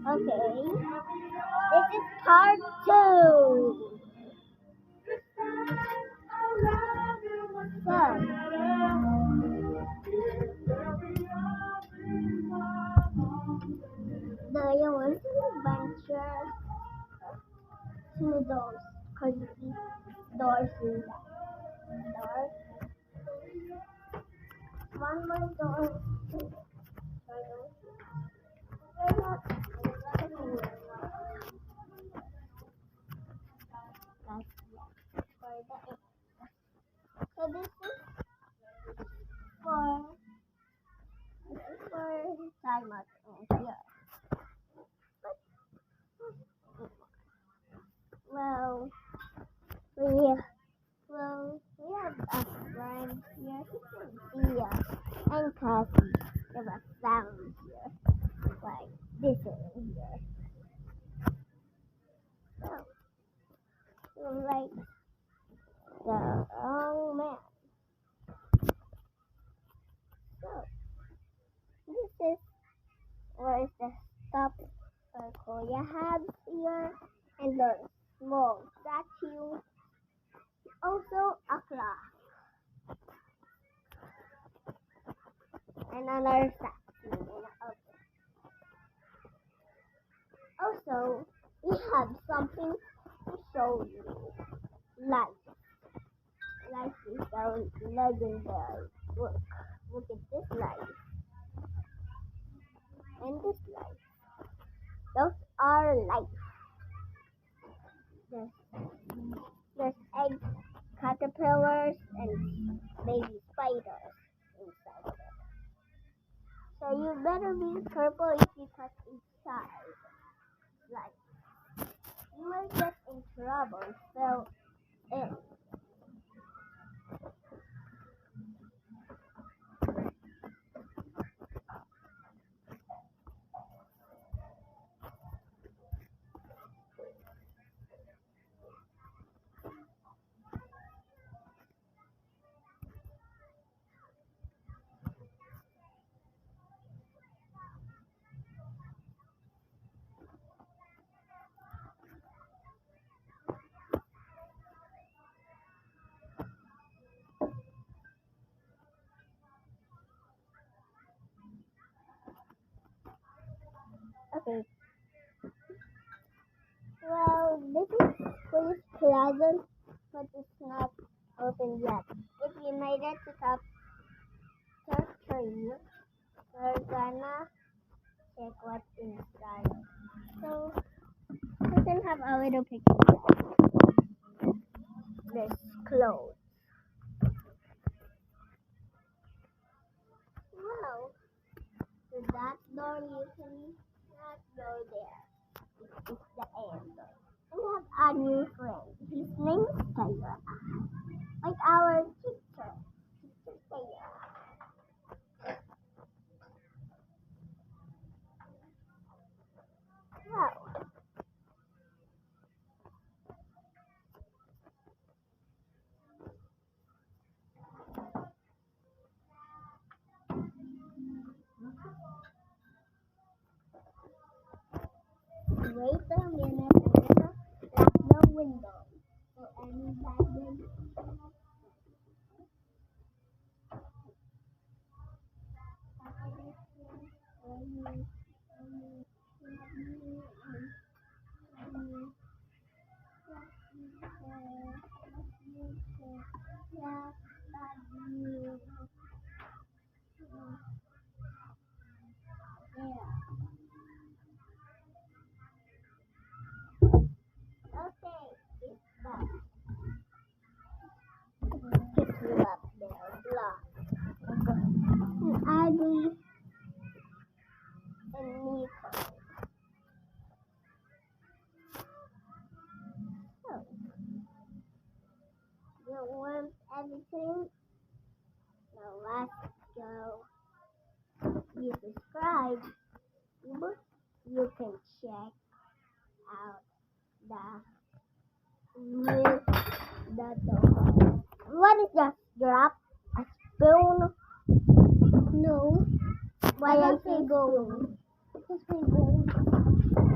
Okay, this is part 2. So, do you want to venture to those cozy doors in that door? One more door. So for this is for timer here. Well, we we have a friend here. Yeah, and Cassie. There was sound here, like this in here. So like the man. So this is where is the stop circle you have here, and the small statue. Also a clock and another statue. Also, we have something to show you. Life. Life is a legendary. Look at this life and this life. Those are life. There's egg caterpillars and baby spiders inside of it. So you better be careful if you touch inside. Like you will get in trouble if you fell in. Okay. Well, this is police closet, but it's not open yet. If you made it to top tree, we're gonna check what's inside. So we can have a little picture. There's clothes. Wow. So that door you cannot go there. It's the end. We have a new friend. His name is Taylor. Like our teacher. Teacher Taylor. Wow. Wait a minute. Lock the window. So any bad wind. Pick you up there. Blah. Ugly and neat. So, you want everything? Now let's go. You subscribe. You can check out the what is that? Drop a spoon? No. Why I say go? Because we go.